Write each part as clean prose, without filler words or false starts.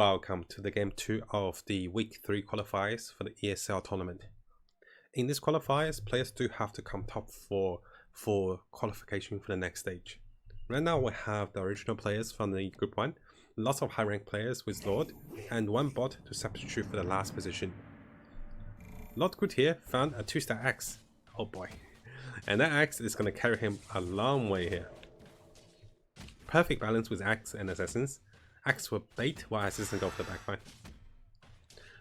Welcome to the game 2 of the week 3 qualifiers for the ESL tournament. In this qualifiers, players do have to come top 4 for qualification for the next stage. Right now we have the original players from the group 1, lots of high rank players with Lord, and one bot to substitute for the last position. Lord Good here found a 2-star axe. Oh boy. And that axe is going to carry him a long way here. Perfect balance with axe and assassins. Axe will bait while assassin go for the backfire.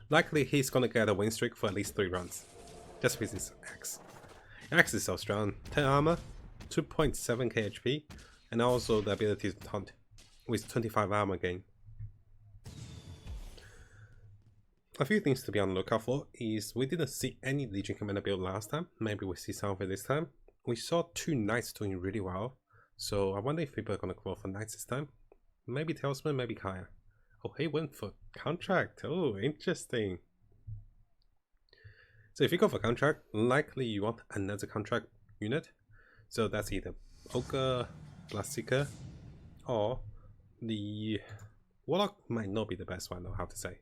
Likely he's gonna get a win streak for at least 3 runs. Just with his axe. Axe is so strong. 10 armor, 2.7k HP, and also the ability to taunt with 25 armor gain. A few things to be on the lookout for is we didn't see any Legion Commander build last time. Maybe we see some of it this time. We saw 2 Knights doing really well, so I wonder if people are gonna go for Knights this time. Maybe Talisman, maybe Kaya. Oh, he went for contract. Oh, interesting. So if you go for contract, likely you want another contract unit. So that's either Ogre, Blastseeker, or the Warlock might not be the best one, I'll have to say.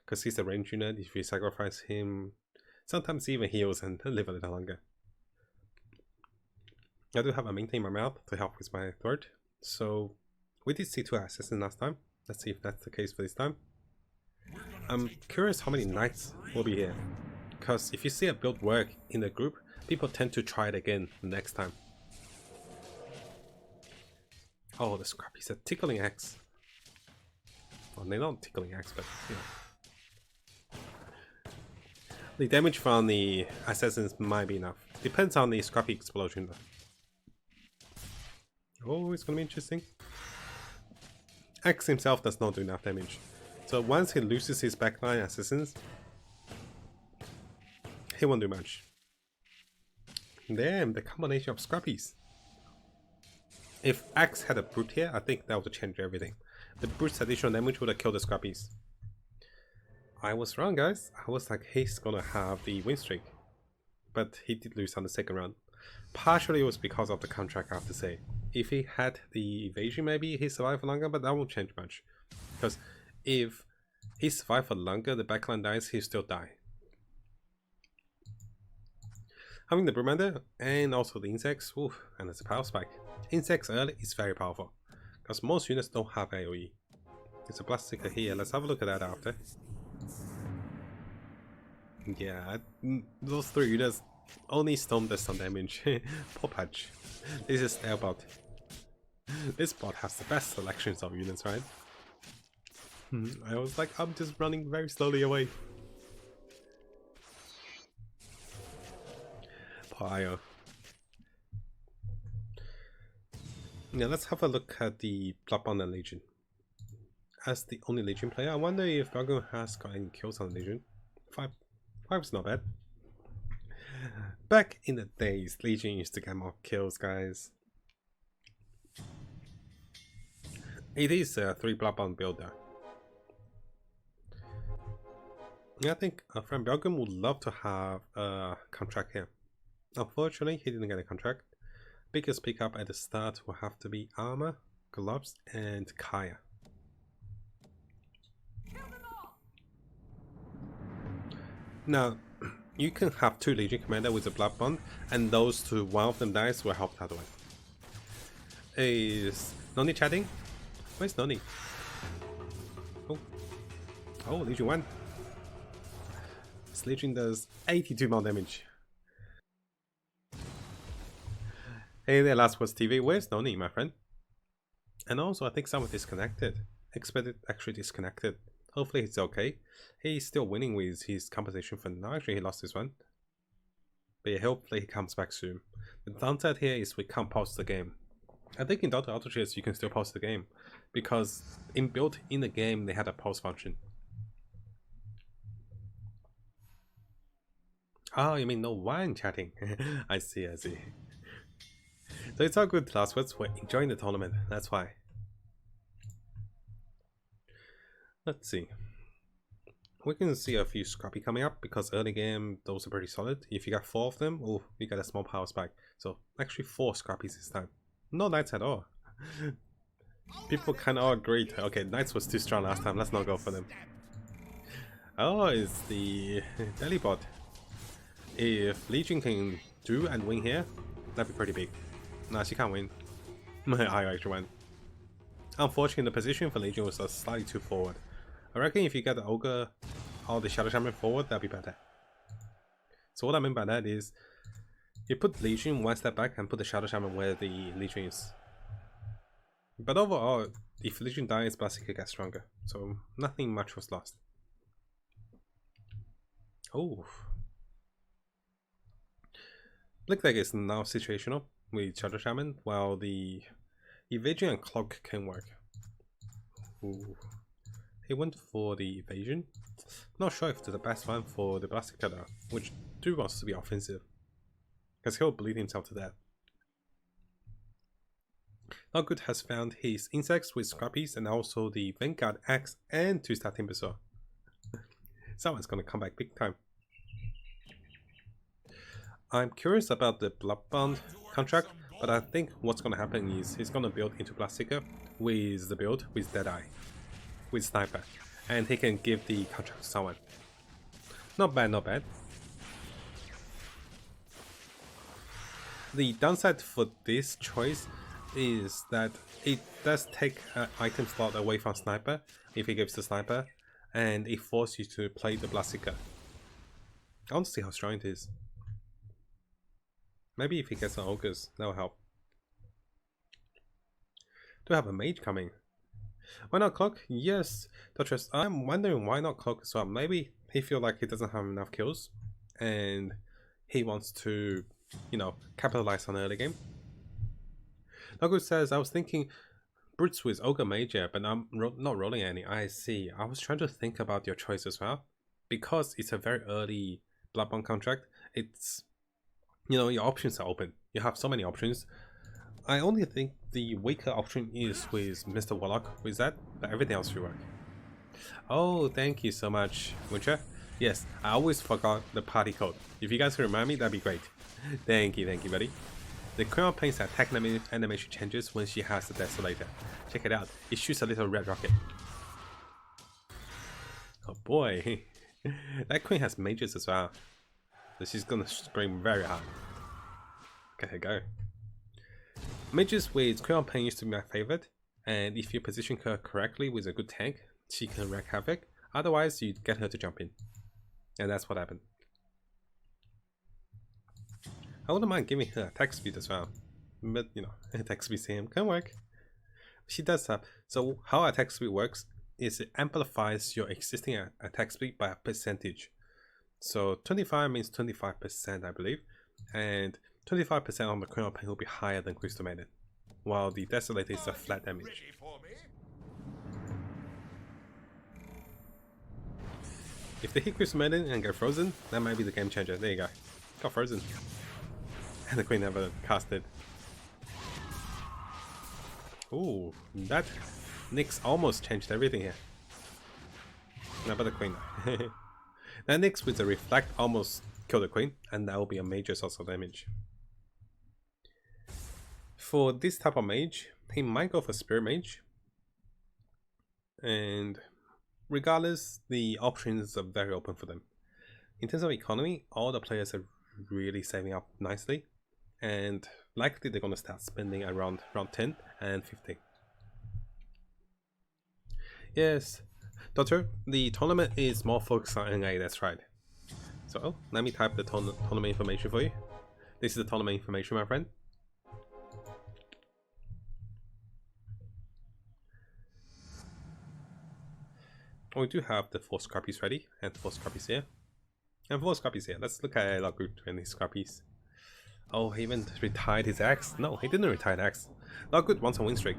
Because he's a range unit, if you sacrifice him, sometimes he even heals and live a little longer. I do have a mint in my mouth to help with my throat, so we did see 2 assassins last time. Let's see if that's the case for this time. I'm curious how many knights will be here. Because if you see a build work in the group, people tend to try it again next time. Oh, the Scrappy's a tickling axe. Well, they're not tickling axe, but you know. The damage from the assassins might be enough. Depends on the Scrappy explosion though. Oh, it's gonna be interesting. Axe himself does not do enough damage. So once he loses his backline assassins, he won't do much. Damn, the combination of Scrappies. If Axe had a Brute here, I think that would change everything. The Brute's additional damage would have killed the Scrappies. I was wrong, guys. I was like, he's gonna have the win streak. But he did lose on the second round. Partially it was because of the contract, I have to say. If he had the evasion, maybe he survived for longer, but that won't change much. Because if he survived for longer, the backline dies, he'll still die. Having the Brewmander and also the insects, oof, and it's a power spike. Insects early is very powerful, because most units don't have AoE. There's a Blastseeker here, let's have a look at that after. Yeah, those 3 units only Storm does some damage. Poor Patch. This is their bot. This bot has the best selections of units, right? I was like, I'm just running very slowly away. Poor Io. Yeah, let's have a look at the Bloodbound and Legion. As the only Legion player, I wonder if Dragon has got any kills on Legion. 5 is not bad. Back in the days, Legion used to get more kills, guys. It is a 3 Bloodbound builder. I think our friend Belgium would love to have a contract here. Unfortunately, he didn't get a contract. Biggest pickup at the start will have to be Armor, Gloves, and Kaya. Now, you can have 2 Legion Commander with a Bloodbound, and those 2, one of them dies, will help the other one. Is Noni chatting? Where's Noni? Oh, Legion 1. This Legion does 82 more damage. Hey there, Last Words TV. Where's Noni, my friend? And also, I think someone disconnected. Expected actually disconnected. Hopefully he's okay. He's still winning with his compensation for now. Actually, he lost this one. But yeah, hopefully he comes back soon. The downside here is we can't pause the game. I think in Dota Underlords you can still pause the game, because inbuilt in the game they had a pause function. Oh, you mean no one chatting? I see, I see. So it's all good, Last Words. We're enjoying the tournament, that's why. Let's see. We can see a few Scrappy coming up, because early game those are pretty solid. If you got 4 of them, oh, you got a small power spike. So actually 4 Scrappies this time. No Knights at all. People kind of agreed. Okay, Knights was too strong last time. Let's not go for them. Oh, it's the belly bot. If Legion can do and win here, that'd be pretty big. Nah, she can't win. I actually went. Unfortunately, the position for Legion was slightly too forward. I reckon if you get the Ogre or the Shadow Shaman forward, that'd be better. So what I mean by that is, you put Legion one step back and put the Shadow Shaman where the Legion is. But overall, if Legion dies, Blaziken gets stronger. So nothing much was lost. Oh. Looks like it's now situational with Shadow Shaman, while the Evasion and Cloak can work. Ooh. He went for the Evasion. Not sure if it's the best one for the Blaziken though, which do wants to be offensive. Because he'll bleed himself to death. Noggood has found his insects with Scrappies and also the Vanguard Axe and 2-star Timbersaw. Someone's gonna come back big time. I'm curious about the Bloodbound contract, but I think what's gonna happen is he's gonna build into Blaziken with the build with Deadeye, with Sniper, and he can give the contract to someone. Not bad, not bad. The downside for this choice is that it does take an item slot away from Sniper if he gives the Sniper, and it forces you to play the Blaziken. I want to see how strong it is. Maybe if he gets some Ogres, that will help. Do I have a Mage coming? Why not Cloak? Yes, Dottress. I'm wondering why not Cloak as well. Maybe he feels like he doesn't have enough kills and he wants to, you know, capitalize on the early game. Noggood says, I was thinking Brutes with Ogre Mage, yeah, but I'm not rolling any. I see. I was trying to think about your choice as well. Because it's a very early Bloodbound contract, it's, you know, your options are open. You have so many options. I only think the weaker option is with Mr. Warlock with that, but everything else should work. Oh, thank you so much, Winter. Yes, I always forgot the party code. If you guys can remind me, that'd be great. Thank you, buddy. The Queen of Pain's attack animation changes when she has the Desolator. Check it out, it shoots a little red rocket. Oh boy, that Queen has mages as well. So she's gonna scream very hard. Okay, go. Mages with Queen of Pain used to be my favorite, and if you position her correctly with a good tank, she can wreak havoc. Otherwise, you get her to jump in. And that's what happened. I wouldn't mind giving her attack speed as well. But, you know, attack speed same can work. She does have. So, how attack speed works is it amplifies your existing attack speed by a percentage. So 25 means 25%, I believe, and 25% on the Queen of Pain will be higher than Crystal Maiden, while the Desolator is a flat damage. If they hit Crystal Maiden and get frozen, that might be the game changer. There you go. Got frozen. And the Queen never cast it. Ooh, that Nyx almost changed everything here. No, but the Queen. That Nyx with the Reflect almost killed the Queen, and that will be a major source of damage. For this type of mage, he might go for Spirit Mage. And regardless, the options are very open for them. In terms of economy, all the players are really saving up nicely, and likely they're going to start spending around 10 and 50. Yes, Doctor, the tournament is more focused on NA, that's right. So let me type the tournament information for you. This is the tournament information, my friend. We do have the 4 Scrappies ready, and 4 Scrappies here. And 4 Scrappies here. Let's look at Noggood and his Scrappies. Oh, he even retired his axe? No, he didn't retire the axe. Noggood wants a win streak,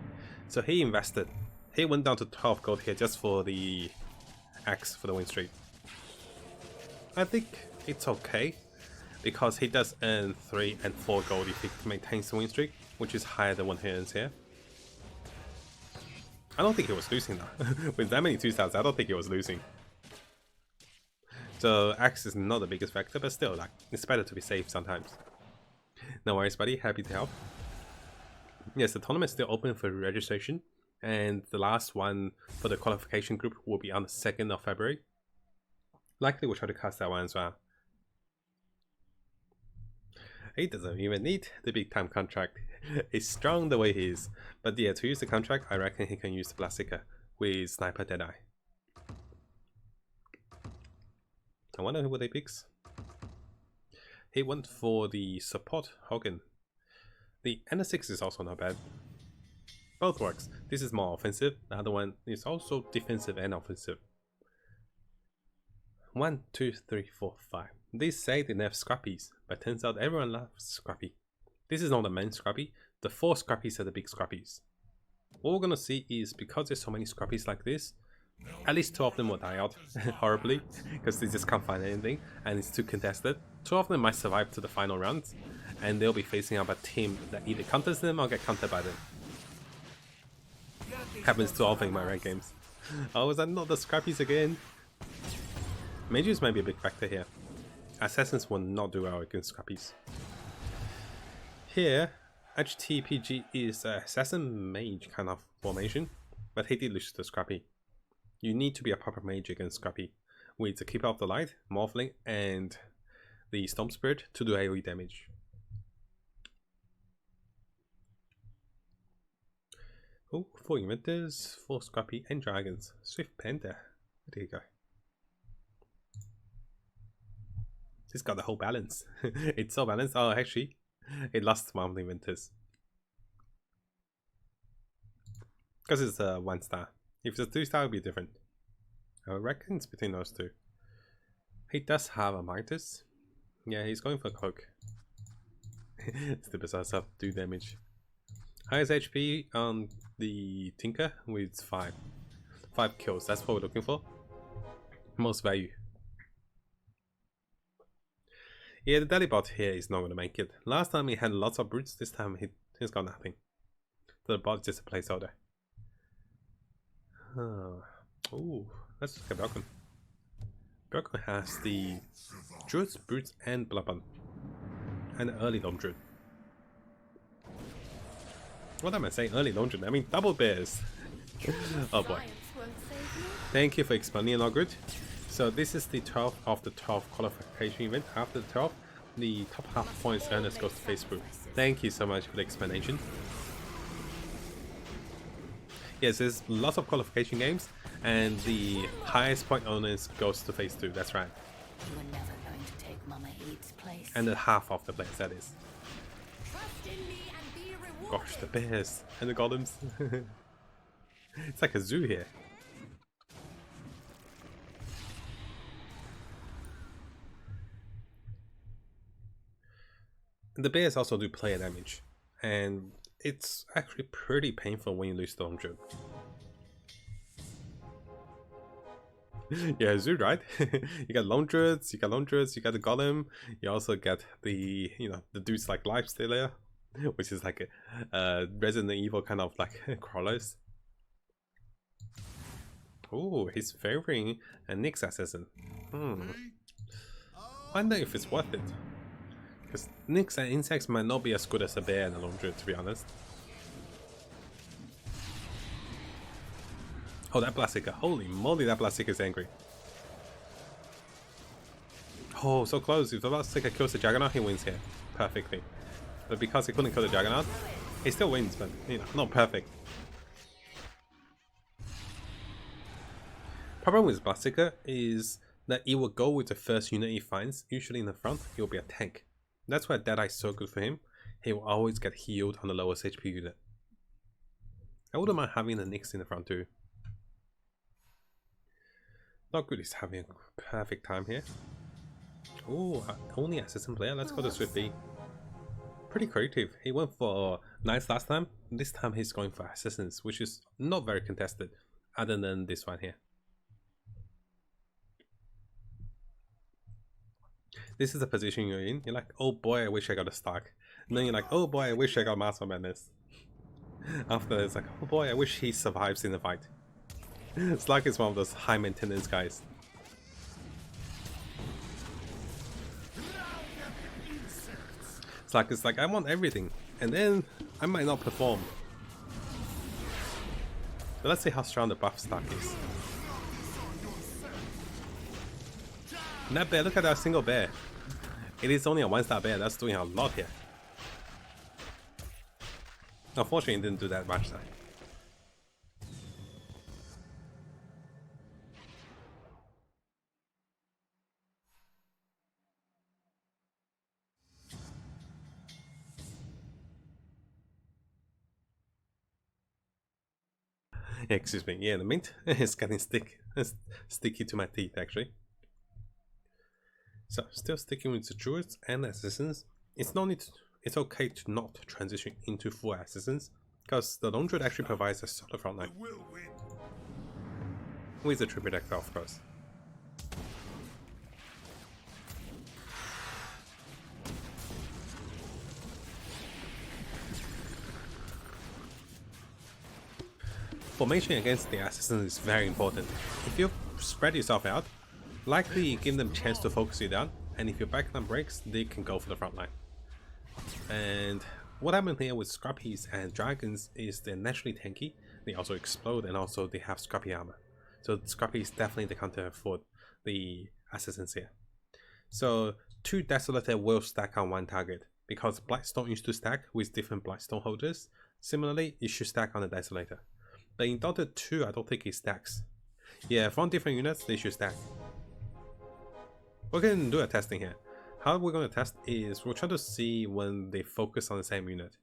so he invested. He went down to 12 gold here just for the axe for the win streak. I think it's okay, because he does earn 3 and 4 gold if he maintains the win streak, which is higher than what he earns here. I don't think he was losing though. With that many 2-stars, I don't think he was losing. So axe is not the biggest factor, but still, like, it's better to be safe sometimes. No worries, buddy. Happy to help. Yes, the tournament is still open for registration. And the last one for the qualification group will be on the 2nd of February. Likely we'll try to cast that one as well. He doesn't even need the big time contract. He's strong the way he is. But yeah, to use the contract, I reckon he can use the Blastiker with Sniper Deadeye. I wonder who he picks. He went for the support Hogan. The N6 is also not bad. Both works. This is more offensive. The other one is also defensive and offensive. 1, 2, 3, 4, 5. They say they nerf Scrappies, but turns out everyone loves Scrappy. This is not the main Scrappy. The 4 Scrappies are the big Scrappies. What we're gonna see is, because there's so many Scrappies like this, at least 2 of them will die out horribly, because they just can't find anything and it's too contested. 2 of them might survive to the final rounds, and they'll be facing up a team that either counters them or get countered by them. Happens too often in my ranked games. Oh, is that not the Scrappies again? Mages might be a big factor here. Assassins will not do well against Scrappies. Here, HTPG is an assassin mage kind of formation, but he did lose to Scrappy. You need to be a proper mage against Scrappy, with the Keeper of the Light, Morphling, and the Storm Spirit to do AoE damage. Oh, 4 Inventors, 4 Scrappy and Dragons. Swift Panda. There you go. It's got the whole balance. It's so balanced. Oh, actually, it lost one of the Inventors. Because it's a 1 star. If it's a 2 star, it would be different. I reckon it's between those 2. He does have a Midas. Yeah, he's going for a Cloak. Stupid stuff, do damage. Highest HP on the Tinker with 5. 5 kills, that's what we're looking for. Most value. Yeah, the Delibot here is not going to make it. Last time he had lots of brutes, this time he's got nothing. So the bot is just a placeholder. Oh, let's look at Bjorkun. Bjorkun has the Druids, Brutes, and Bloodbond. And early Lone Druid. What am I saying? Early Lone Druid? I mean double bears. Oh boy. Thank you for explaining, Logrid. So this is the 12th of the 12th qualification event. After the 12th, the top half points earners goes to Facebook. Thank you so much for the explanation. Yes, there's lots of qualification games, and the highest point owners goes to phase 2. That's right. You are never going to take Mama Eat's place. And the half of the players, that is. Gosh, the bears and the golems. It's like a zoo here. The bears also do player damage, and it's actually pretty painful when you lose Lone Druid. Yeah, zoo, right? You got Lone Druids, you got the Golem, you also get the, the dudes like Lifestealer, which is like a Resident Evil kind of like crawlers. Oh, he's favoring a Nyx Assassin. Wonder if it's worth it. Because Nyx and insects might not be as good as a bear and a Lone Druid, to be honest. Oh, that Blastiker. Holy moly, that Blastiker is angry. Oh, so close. If the Blastiker kills the Juggernaut, he wins here. Perfectly. But because he couldn't kill the Juggernaut, he still wins, but, not perfect. Problem with Blastiker is that it will go with the first unit he finds. Usually in the front, he will be a tank. That's why Deadeye is so good for him. He will always get healed on the lowest HP unit. I wouldn't mind having the Nyx in the front too. Not good is having a perfect time here. Oh, only assassin player. Let's go to Swift B. Pretty creative. He went for Knights last time. This time he's going for assassins, which is not very contested, other than this one here. This is the position you're in. You're like, oh boy, I wish I got a Stark. And then you're like, oh boy, I wish I got Master of Madness. After that, it's like, oh boy, I wish he survives in the fight. Stark is one of those high maintenance guys. It's like I want everything, and then I might not perform. But let's see how strong the buff stack is. And that bear, look at that single bear. It is only a 1-star bear, that's doing a lot here. Unfortunately, it didn't do that much though. Excuse me, yeah, the mint is getting sticky to my teeth actually. So, still sticking with the druids and assassins. It's okay to not transition into full assassins, because the lone druid actually provides a solid frontline. With the triple deck, of course. Formation against the assassin is very important. If you spread yourself out, likely give them a chance to focus you down, and if your backline breaks, they can go for the front line. And what happened here with Scrappies and Dragons is they're naturally tanky, they also explode, and also they have Scrappy armor. So Scrappy is definitely the counter for the assassins here. So 2 Desolator will stack on 1 target, because Blightstone used to stack with different Blightstone holders. Similarly, it should stack on the Desolator. But in Dota 2, I don't think it stacks. Yeah, from different units, they should stack. We're going to do a testing here. How we're going to test is we'll try to see when they focus on the same unit.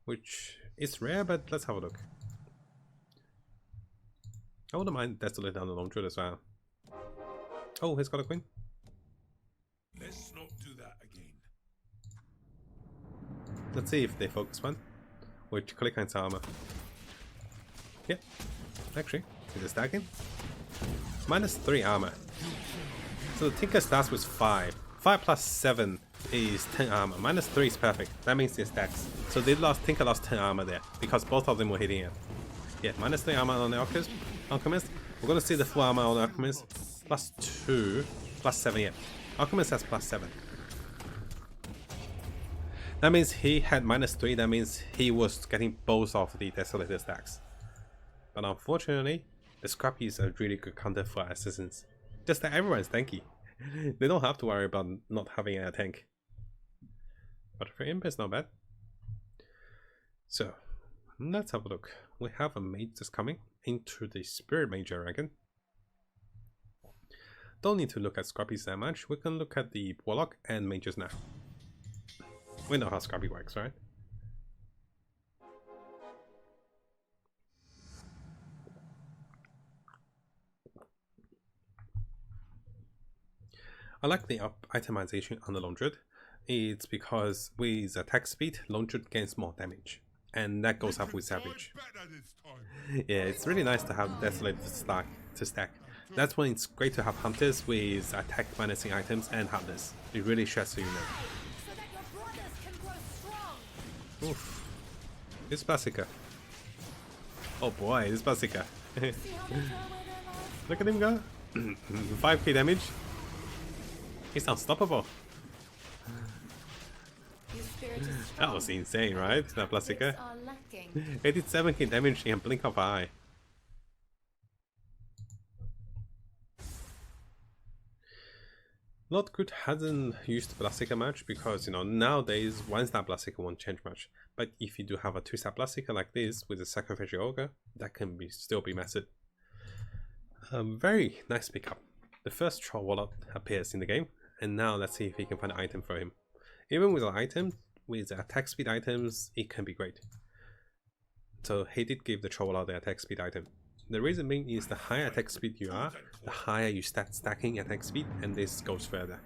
Which is rare, but let's have a look. I wouldn't mind Desolator on the Lone Druid as well. Oh, he's got a queen. Let's not do that again. Let's see if they focus one. Which click on armor. Yep, actually, is it stacking? -3 armor. So the Tinker starts with 5. 5 plus 7 is 10 armor. -3 is perfect. That means it stacks. So Tinker lost 10 armor there because both of them were hitting it. Yeah, -3 armor on the Alchemist. We're gonna see the full armor on the Alchemist. +2, +7. Yeah, Alchemist has +7. That means he had -3. That means he was getting both of the Desolator stacks. But unfortunately, the Scrappy is a really good counter for assassins. Just that everyone's tanky. They don't have to worry about not having a tank. But for Imp, it's not bad. So, let's have a look. We have a mage just coming into the Spirit Mage, I reckon. Don't need to look at Scrappies that much. We can look at the Warlock and Mages now. We know how Scrappy works, right? I like the itemization on the Lone Druid. It's because with attack speed, Lone Druid gains more damage. And that goes up with Savage. Yeah, it's really nice to have Desolator to stack. That's when it's great to have Hunters with attack minusing items and Heartless. It really stresses you out. Oof. This Basica. Oh boy, this Basica. Look at him go. 5k damage. He's unstoppable. That was insane, right? That Basica. 87k damage in a blink of an eye. Not good hasn't used Basica much because, you know, nowadays 1-star Basica won't change much. But if you do have a 2-star Basica like this with a Sacrificial Ogre, that can still be massive. Very nice pickup. The first Troll Warlock appears in the game, and now let's see if we can find an item for him. Even with an item, with attack speed items, it can be great. So he did give the Troll Warlock the attack speed item. The reason being is the higher attack speed you are, the higher you start stacking attack speed, and this goes further.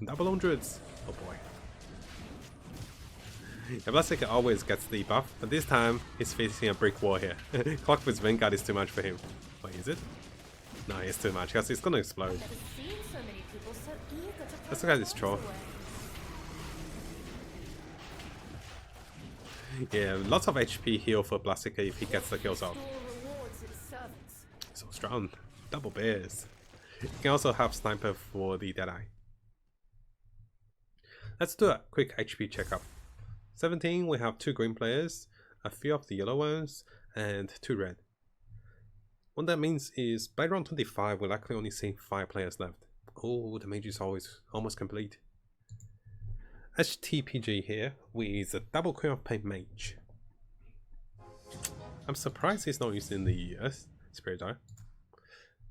Double Lone Druids. Oh boy. The Basica always gets the buff, but this time he's facing a brick wall here. Clockwork's Vanguard is too much for him. Wait, is it? No, it's too much because it's gonna explode. Let's look at this troll. Yeah, lots of HP heal for Basica if he gets the kills off. So strong. Double bears. You can also have Sniper for the Deadeye. Let's do a quick HP checkup. 17, we have 2 green players, a few of the yellow ones, and 2 red. What that means is by round 25 we'll likely only see 5 players left. Oh, the mage is almost complete. HTPG here with a double Queen of Pain mage. I'm surprised he's not using the Spirit Eye.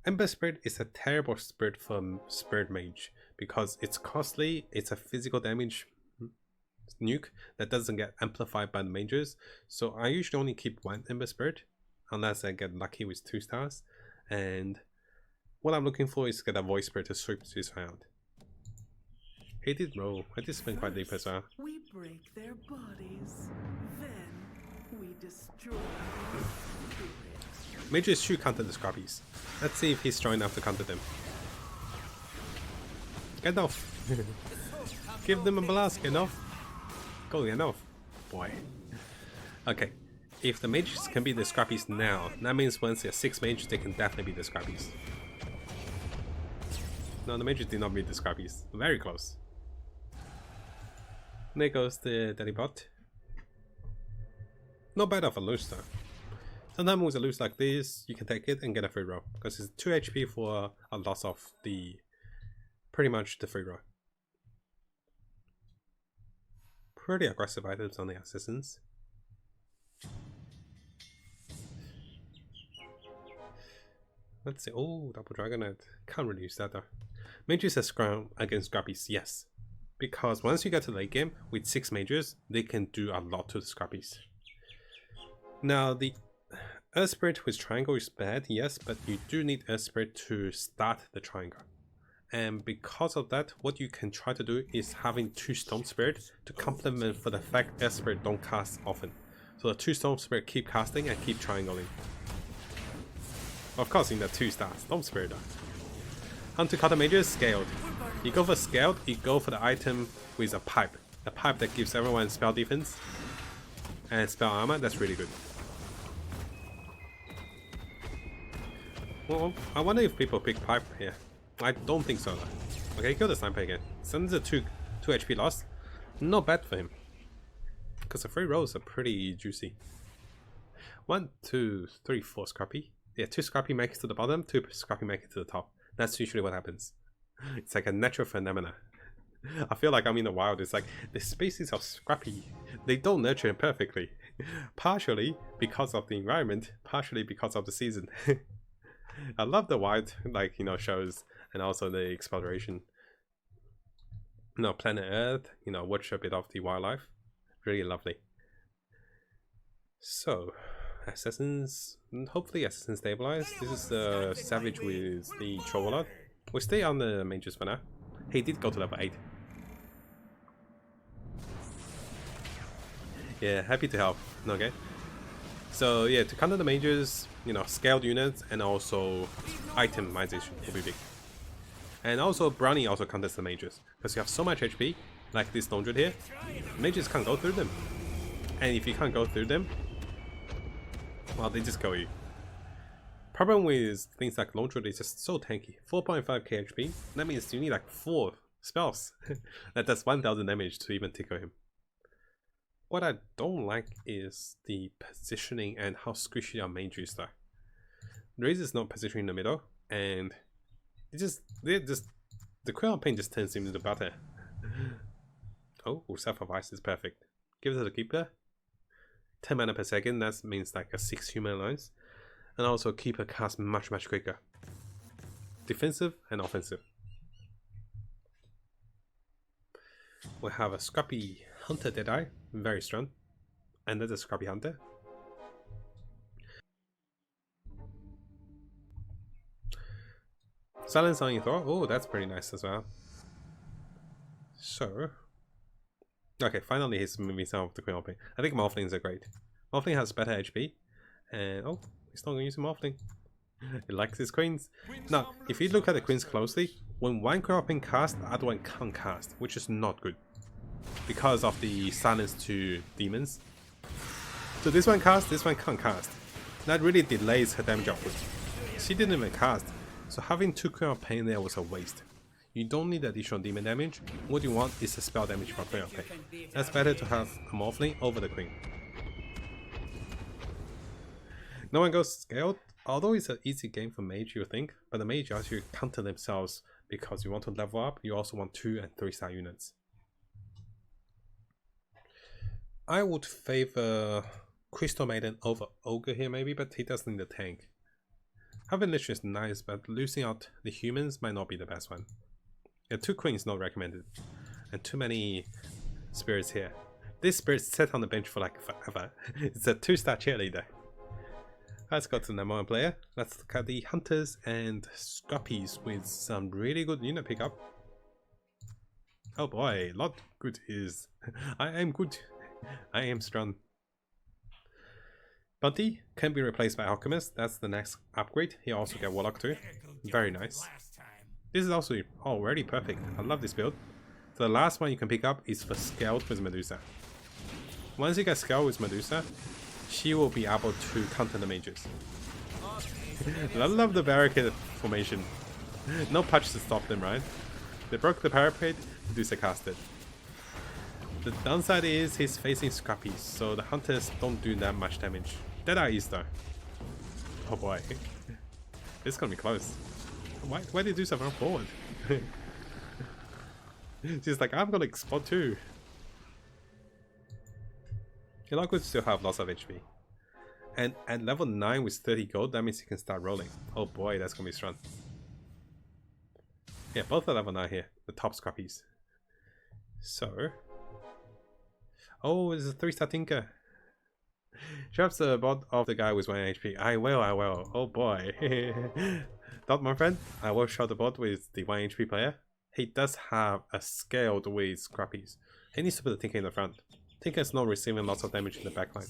Ember Spirit is a terrible spirit for Spirit Mage because it's costly, it's a physical damage nuke that doesn't get amplified by the mages, so I usually only keep 1 Ember Spirit unless I get lucky with 2 stars, and what I'm looking for is to get a Void Spirit to sweep this round. He did roll. I did spin quite deep as well. We break their bodies, then we destroy their spirits. Mages should counter the Scrappies. Let's see if he's strong enough to counter them. Get off! Give them a blast, get off! Go, get off! Boy. Okay, if the mages can be the Scrappies now, that means once they're 6 mages, they can definitely be the Scrappies. No, the mages did not beat the Scrappies. Very close. There goes the Daddy Bot. Not bad of a loose though. Sometimes with a loose like this, you can take it and get a free roll. Because it's 2 HP for a loss of the... pretty much the free roll. Pretty aggressive items on the assassins. Let's see. Oh, double Dragonet. Can't really use that though. Mages are scrum against Scrappies, yes. Because once you get to late game, with 6 mages, they can do a lot to the Scrappies. Now, the Earth Spirit with Triangle is bad, yes, but you do need Earth Spirit to start the Triangle. And because of that, what you can try to do is having 2 Storm Spirit to complement for the fact Earth Spirit don't cast often. So the 2 Storm Spirit keep casting and keep triangling. Of course, in the 2-star Storm Spirit. Hunt to counter mages, scaled. You go for scaled, you go for the item with a pipe. A pipe that gives everyone spell defense and spell armor, that's really good. Well, I wonder if people pick pipe here. I don't think so though. Okay, kill the sniper again. Sends a 2 HP loss. Not bad for him. Because the free rolls are pretty juicy. 1, 2, 3, 4 Scrappy. Yeah, 2 Scrappy make it to the bottom, 2 Scrappy make it to the top. That's usually what happens. It's like a natural phenomena. I feel like I'm in the wild. It's like the species of Scrappy, they don't nurture perfectly. Partially because of the environment, partially because of the season. I love the wild, like, you know, shows, and also the exploration. You know, planet Earth, you know, watch a bit of the wildlife. Really lovely. So, assassins, hopefully assassins stabilize. This is the Savage with the Trollwarlord. We'll stay on the mages for now. He did go to level 8. Yeah, happy to help. Okay. So yeah, to counter the mages, you know, scaled units and also itemization will be big. And also Brownie also counters the mages. Because you have so much HP, like this Longdred here, mages can't go through them. And if you can't go through them, well, they just kill you. Problem with things like Longdred is just so tanky. 4.5k HP, that means you need like 4 spells. That does 1000 damage to even tickle him. What I don't like is the positioning and how squishy our mage is though. Raze is not positioning in the middle, and the Queen of Pain just turns him into butter. Oh, Self of Ice is perfect. Give it to the Keeper. 10 mana per second, that means like a 6 human alliance. And also Keeper casts much quicker. Defensive and offensive. We have a Scrappy Hunter Deadeye, very strong. And that's a Scrappy Hunter. Silence on your Thor. Oh, that's pretty nice as well. So, okay, finally he's moving some of the Queen of Pain. I think Morphlings are great. Morphling has better HP. And oh, he's not going to use a Morphling. He likes his queens. Now, if you look at the queens closely, when one Queen of Pain casts, the other one can't cast, which is not good. Because of the silence to demons. So this one casts, this one can't cast. That really delays her damage output. She didn't even cast. So having 2 Queen of Pain there was a waste. You don't need additional demon damage. What you want is a spell damage from Queen of Pain. That's better to have a Morphling over the Queen. No one goes scaled, although it's an easy game for mage, you think, but the mage actually counter themselves because you want to level up, you also want 2 and 3 star units. I would favor Crystal Maiden over Ogre here maybe, but he does need a tank. Having Lich is nice, but losing out the humans might not be the best one. Yeah, 2 queens not recommended, and too many spirits here. This spirit's set on the bench for like forever. It's a 2-star cheerleader. Let's go to the number 1 player. Let's look at the Hunters and Scrappies with some really good unit pickup. Oh boy, lot good is. I am good. I am strong. Bunty can be replaced by Alchemist. That's the next upgrade. He also get Warlock too. Very nice. This is also already perfect. I love this build. So the last one you can pick up is for Scaled with Medusa. Once you get Scaled with Medusa, she will be able to counter the mages. I love the barricade formation. No patch to stop them, right? They broke the parapet, Medusa casted. The downside is he's facing Scrappies, so the Hunters don't do that much damage. Deadeye is though. Oh boy. This is gonna be close. Why did you do something forward? She's like, I'm gonna explode too. You're not going to still have lots of HP. And at level 9 with 30 gold, that means you can start rolling. Oh boy, that's gonna be strong. Yeah, both are level 9 here, the top Scrappies. So... oh, it's a 3-star Tinker. Drops the bot of the guy with 1 HP. I will. Oh boy. Not my friend. I will show the bot with the 1 HP player. He does have a scaled with Scrappies. He needs to put the Tinker in the front. Tinker is not receiving lots of damage in the backline.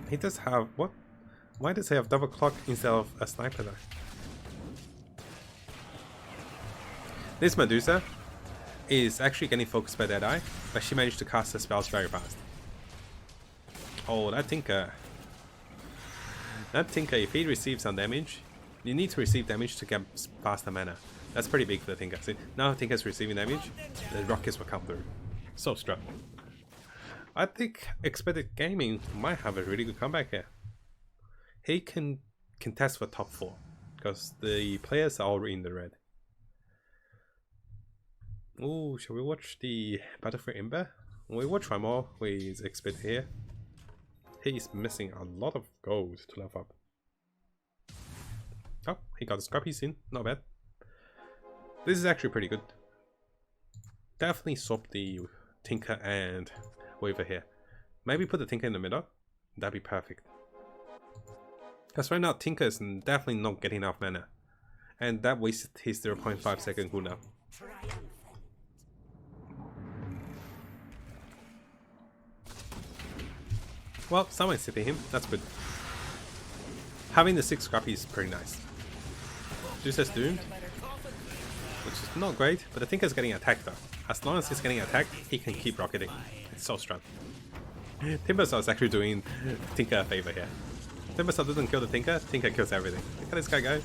He does have... what? Why does he have double clock instead of a sniper though? This Medusa is actually getting focused by Deadeye, but she managed to cast her spells very fast. Oh, that Tinker. That Tinker, if he receives some damage, you need to receive damage to get faster mana. That's pretty big for the Tinker. See, now Tinker's receiving damage, the rockets will come through. So strong. I think Expected Gaming might have a really good comeback here. He can contest for top 4, because the players are all in the red. Oh, shall we watch the Battlefield Ember? We watch one more with Expert here. He's missing a lot of gold to level up. Oh, he got the Scrappies in, not bad. This is actually pretty good. Definitely swap the Tinker and Weaver here. Maybe put the Tinker in the middle. That'd be perfect. Because right now Tinker is definitely not getting enough mana. And that wasted his 0.5 second cooldown. Well, someone's hitting him. That's good. Having the 6 Scrappy is pretty nice. Deuce's doomed, which is not great, but the Tinker's getting attacked though. As long as he's getting attacked, he can keep rocketing. It's so strong. Timbersaw is actually doing Tinker a favor here. Timbersaw doesn't kill the Tinker, Tinker kills everything. Look at this guy go.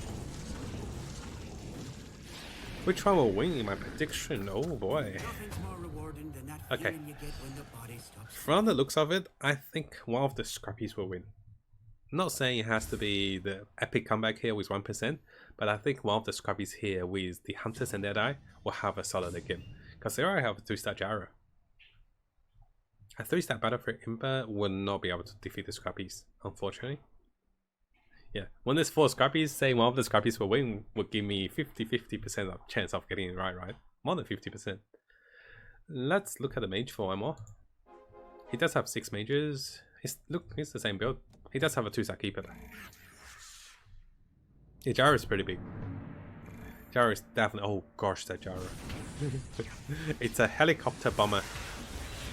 Which one will win in my prediction? Oh boy. Okay. From the looks of it, I think one of the Scrappies will win. Not saying it has to be the epic comeback here with 1%, but I think one of the Scrappies here with the Hunters and Deadeye will have a solid game. Because they already have a 3-star Gyro. A 3-star Battlefield Ember will not be able to defeat the Scrappies, unfortunately. Yeah, when there's 4 Scrappies, saying one of the Scrappies will win would give me 50% of chance of getting it right? More than 50%. Let's look at the mage for one more. He does have 6 mages. He's the same build. He does have a 2-star keeper though. Yeah, Gyro is pretty big. Gyro is definitely... oh gosh, that Gyro. It's a helicopter bomber.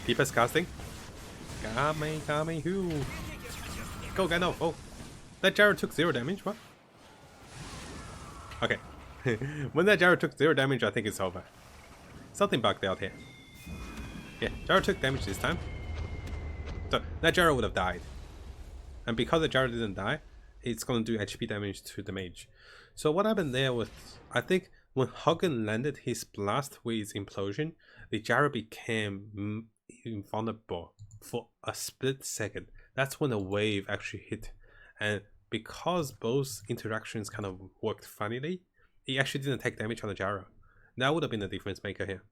Keeper's casting. Kame, who? Go, Gandalf. Oh, that Gyro took 0 damage. What? Okay. When that Gyro took 0 damage, I think it's over. Something bugged out here. Yeah, Gyro took damage this time. So that Gyro would have died. And because the Gyro didn't die, it's going to do HP damage to the mage. So what happened there was, I think when Hogan landed his blast with Implosion, the Gyro became invulnerable for a split second. That's when the wave actually hit. And because both interactions kind of worked funnily, he actually didn't take damage on the gyro. That would have been the difference maker here.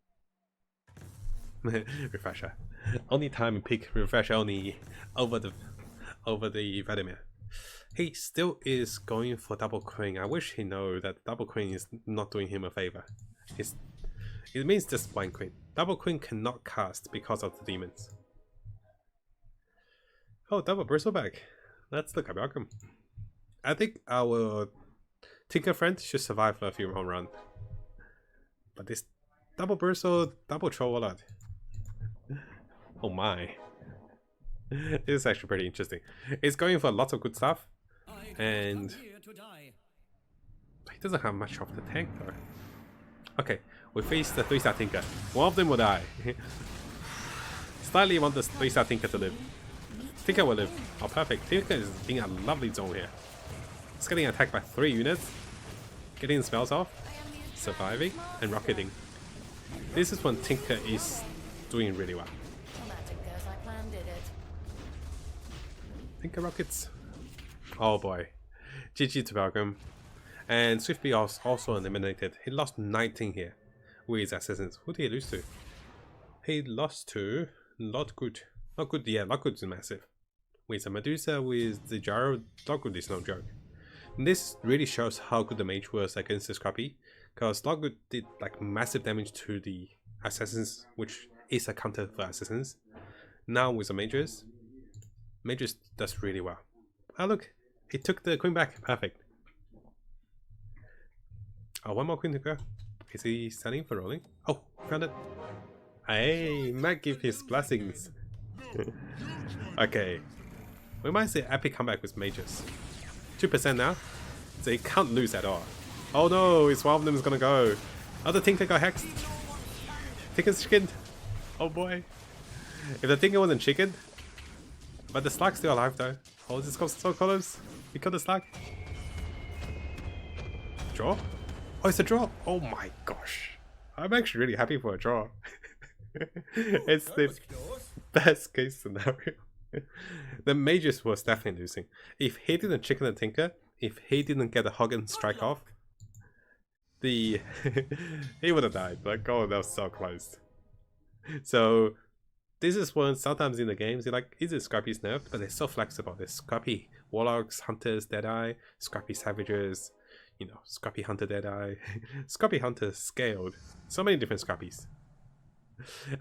Refresher. Only time pick refresher only over the Vladimir. He still is going for double queen. I wish he know that double queen is not doing him a favor. It means just blind queen. Double queen cannot cast because of the demons. Oh, double bristleback. Let's look at Malcolm. I think our Tinker friend should survive for a few more rounds. But this double bristle, double troll a lot. Oh my. This is actually pretty interesting. It's going for lots of good stuff. And he doesn't have much of the tank though. Okay, we face the 3-star Tinker. One of them will die. Slightly want the 3-star Tinker to live. Tinker will live. Oh, perfect. Tinker is in a lovely zone here. It's getting attacked by 3 units. Getting spells off. Surviving and rocketing. This is when Tinker is doing really well. Tinker rockets. Oh boy. GG to Malcolm. And Swiftby was also eliminated. He lost 19 here with his assassins. Who did he lose to? He lost to Not Good. Not Good, yeah, Not Good is massive. With the Medusa, with the gyro, Not Good is no joke. And this really shows how good the mage was against the Scrappy. Because Not Good did like massive damage to the assassins, which is a counter for assassins. Now with the mages does really well. Oh look, he took the queen back. Perfect. Oh, one more queen to go. Is he standing for rolling? Oh, found it. Hey, might give his blessings. Okay. We might see epic comeback with mages. 2% now. So he can't lose at all. Oh no, it's one of them is gonna go. Oh, the Tinker got hexed. Tinker's chickened. Oh boy. If the Tinker wasn't chickened. But the Slug's still alive though. Oh, this goes so close. He killed the Slug. Draw? Oh, it's a draw. Oh my gosh. I'm actually really happy for a draw. It's the best case scenario. The mages was definitely losing. If he didn't chicken the Tinker, if he didn't get a hug and strike off, he would have died. Like, oh, that was so close. So this is when sometimes in the games you're like, is it Scrappy's nerfed? But they're so flexible. There's Scrappy Warlocks, Hunters, Deadeye, Scrappy Savages, you know, Scrappy Hunter Deadeye, Scrappy Hunter Scaled. So many different Scrappies.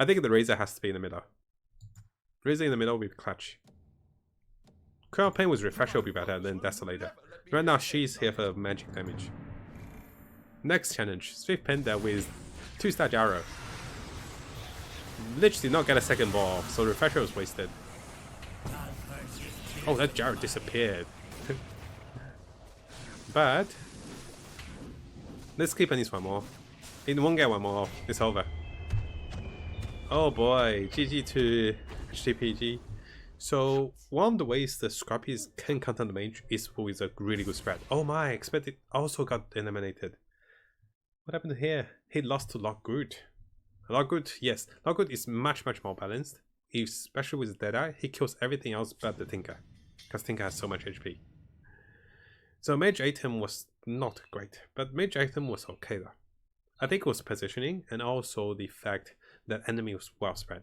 I think the Razor has to be in the middle. Razor in the middle with Clutch. Crown Pain with Refresher will be better than Desolator. Right now she's here for magic damage. Next challenge, Swift Panda with 2-star gyro. Lich did not get a second ball, so Refresher was wasted. Oh, that gyro disappeared. But let's keep on this one more. It won't get one more, it's over. Oh boy, GG to HTPG. So one of the ways the Scrappies can counter the mage is with a really good spread. Oh my, expected also got eliminated. What happened here? He lost to Lockgood. Lockgood, yes, Lockgood is much more balanced. Especially with Deadeye, he kills everything else but the Tinker. Because Tinker has so much HP. So Mage item was not great, but Mage item was okay though. I think it was positioning and also the fact that enemy was well spread.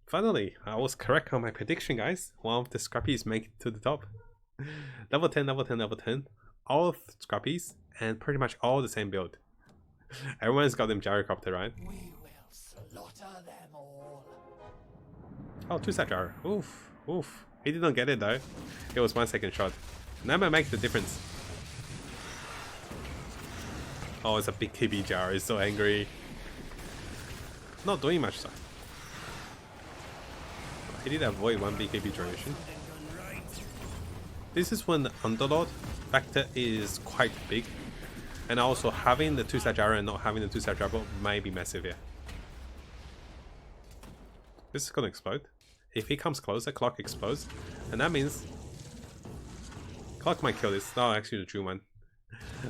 Finally, I was correct on my prediction, guys. One of the Scrappies make it to the top. Level 10, level 10, level 10. All of Scrappies and pretty much all the same build. Everyone's got them gyrocopter, right? We will slaughter them all. Oh, 2-star gyro. Oof, oof. He didn't get it though. It was 1 second shot. That might make the difference. Oh, it's a big KB gyro. He's so angry. Not doing much though. He did avoid one BKB duration. This is when the Underlord factor is quite big. And also having the 2-star gyro and not having the 2-star gyro might be massive here. This is gonna explode. If he comes closer, clock explodes. And that means clock might kill this. No, actually the Drew one.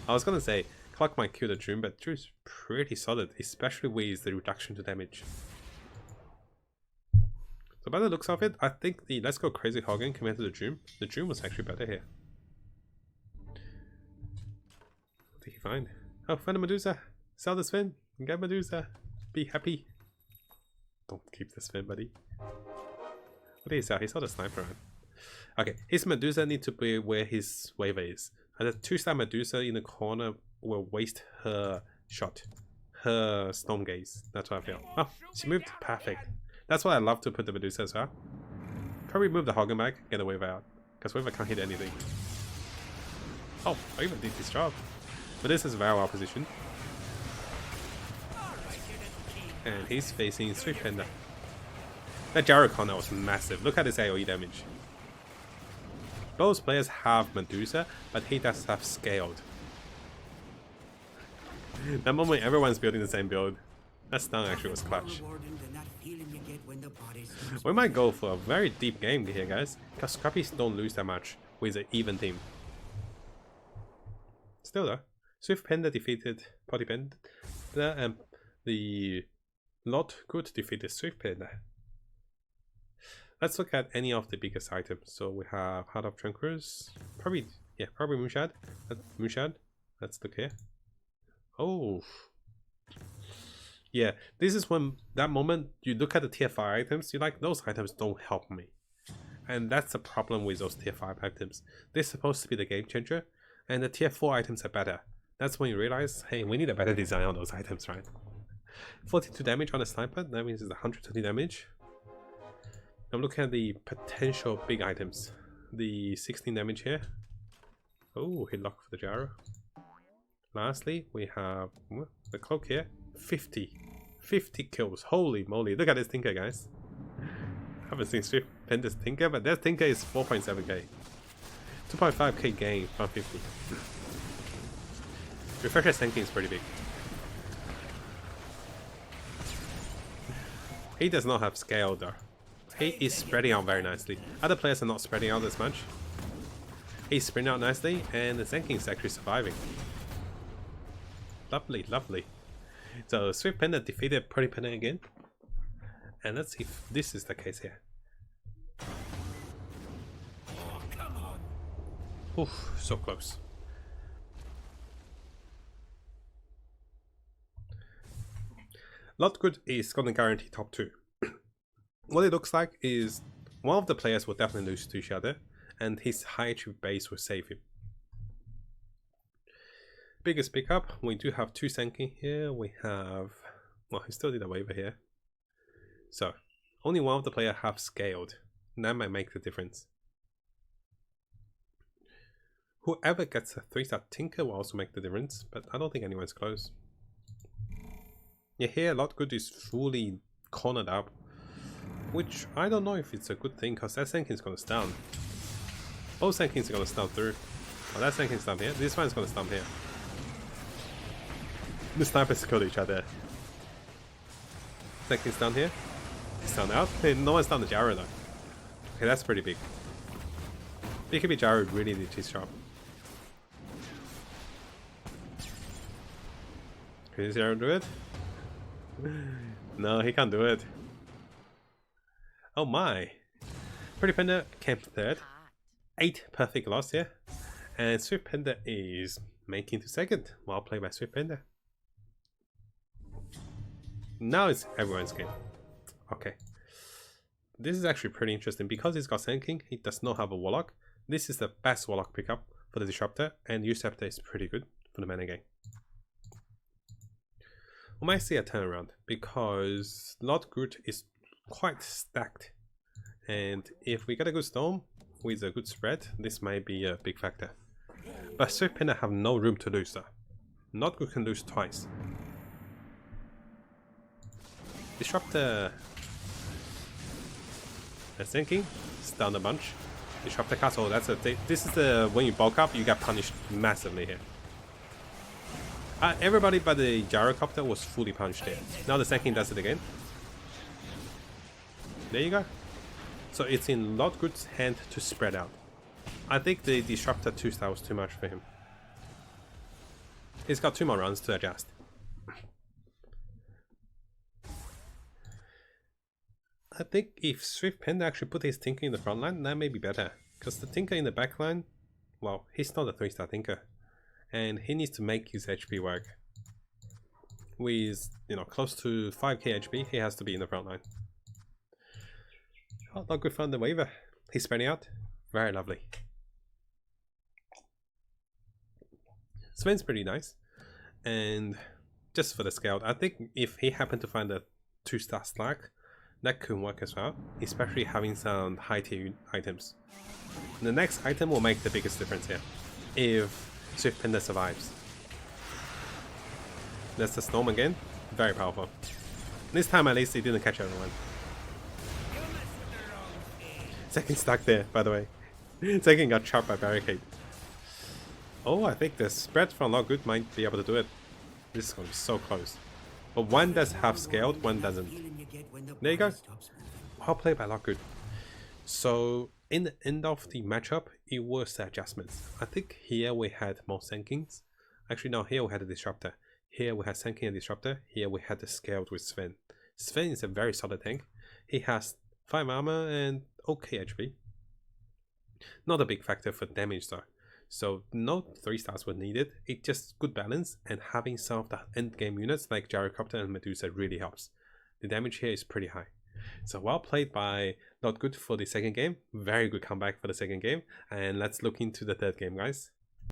I was gonna say clock might kill the Drew, but Drew's pretty solid, especially with the reduction to damage. So by the looks of it, I think the Let's Go Crazy Hogan compared to the Doom was actually better here. What did he find? Oh, find a Medusa! Sell the Spin! Get Medusa! Be happy! Don't keep the Spin, buddy. What did he sell? He sold a Sniper Rifle. Okay, his Medusa need to be where his wave is. And the 2-star Medusa in the corner will waste her shot. Her Storm Gaze. That's what I feel. Oh, she moved perfect. That's why I love to put the Medusa as well. Probably move the Hogan back, get the wave out. Because wave can't hit anything. Oh, I even did this job. But this is very well positioned. And he's facing Swift Panda. That Gyro corner was massive. Look at his AoE damage. Both players have Medusa, but he does have Scaled. That moment everyone's building the same build. That stun actually was clutch. We might go for a very deep game here, guys, because Scrappies don't lose that much with an even team. Still though, Swift Panda defeated Potty Panda, and the Not Good defeated Swift Panda. Let's look at any of the biggest items. So we have Heart of Tranquilus, probably Moonshad. Moonshad. Let's look here. Oh, yeah. This is when that moment you look at the tier 5 items, you're like, those items don't help me, and that's the problem with those tier 5 items. They're supposed to be the game changer, and the tier 4 items are better. That's when you realize, hey, we need a better design on those items, right? 42 damage on a sniper. That means it's 120 damage. I'm looking at the potential big items. The 16 damage here. Oh, hit lock for the Gyro. Lastly, we have the cloak here. 50 kills. Holy moly. Look at this Tinker, guys. I haven't seen Swift Penda's Tinker, but that Tinker is 4.7k. 2.5k gain, 150. Refresher tanking is pretty big. He does not have scale though. He is spreading out very nicely. Other players are not spreading out as much. He's spreading out nicely, and the Zenking is actually surviving. Lovely, lovely. So Swift Panda defeated Pretty Panda again. And let's see if this is the case here. Oh, come on. Oof, so close. Not Good is gonna guarantee top 2. What it looks like is one of the players will definitely lose to each other, and his high HP base will save him. Biggest pickup, we do have 2 Senki here. We have, well, he still did a waiver here. So, only one of the players have scaled. That might make the difference. Whoever gets a 3-star Tinker will also make the difference, but I don't think anyone's close. Yeah, here Lot Good is fully cornered up, which I don't know if it's a good thing, because that Senki is going to stun. Both Senkis are going to stun through. Oh, that Senki is stun here. This one's going to stun here. The snipers killed each other. Senki's down here. Stun out. Hey, no one's down the Gyro though. Okay, that's pretty big. BKB Gyro really did his job. Can this Gyro do it? No, he can't do it. Oh my. Pretty Panda came 3rd. 8 perfect loss here. And Swift Panda is making to 2nd. Well played by Swift Panda. Now it's everyone's game. Okay. This is actually pretty interesting. Because he's got Sand King, he does not have a Warlock. This is the best Warlock pickup for the Disruptor, and Usurper is pretty good for the mana gain. We might see a turnaround because Lord Groot is quite stacked, and if we get a good Storm with a good spread, this might be a big factor. But Swift Panda have no room to lose though. Not Good can lose twice. Disruptor. That's thinking. Stun a bunch. Disruptor castle. That's a. This is the when you bulk up, you get punished massively here. Everybody but the Gyrocopter was fully punched here. Now the Senkin does it again. There you go. So it's in Lord Good's hand to spread out. I think the Disruptor 2-star was too much for him. He's got 2 more rounds to adjust. I think if Swift Panda actually put his Tinker in the front line, that may be better. Because the Tinker in the back line, well, he's not a 3-star Tinker. And he needs to make his HP work. With, you know, close to 5k HP, he has to be in the front line. Oh, not good for the waiver. He's spreading out. Very lovely. Sven's pretty nice. And just for the scout, I think if he happened to find a 2-star Slack, that could work as well, especially having some high tier items. And the next item will make the biggest difference here, if Swift Panda survives. That's the Storm again, very powerful. This time at least he didn't catch everyone. Second stuck there, by the way. Second got trapped by barricade. Oh, I think the spread from Not Good might be able to do it. This is going to be so close. But one does have scaled, one doesn't. There you go. Well played by Not Good. So, in the end of the matchup, it was the adjustments. I think here we had more Sankings. Actually, no, here we had a Disruptor. Here we had Sanking and Disruptor. Here we had the scaled with Sven. Sven is a very solid tank. He has 5 armor and okay HP. Not a big factor for damage though. So no 3 stars were needed. It's just good balance, and having some of the end game units like Gyrocopter and Medusa really helps. The damage here is pretty high. So well played by Not Good for the second game. Very good comeback for the second game. And let's look into the third game, guys.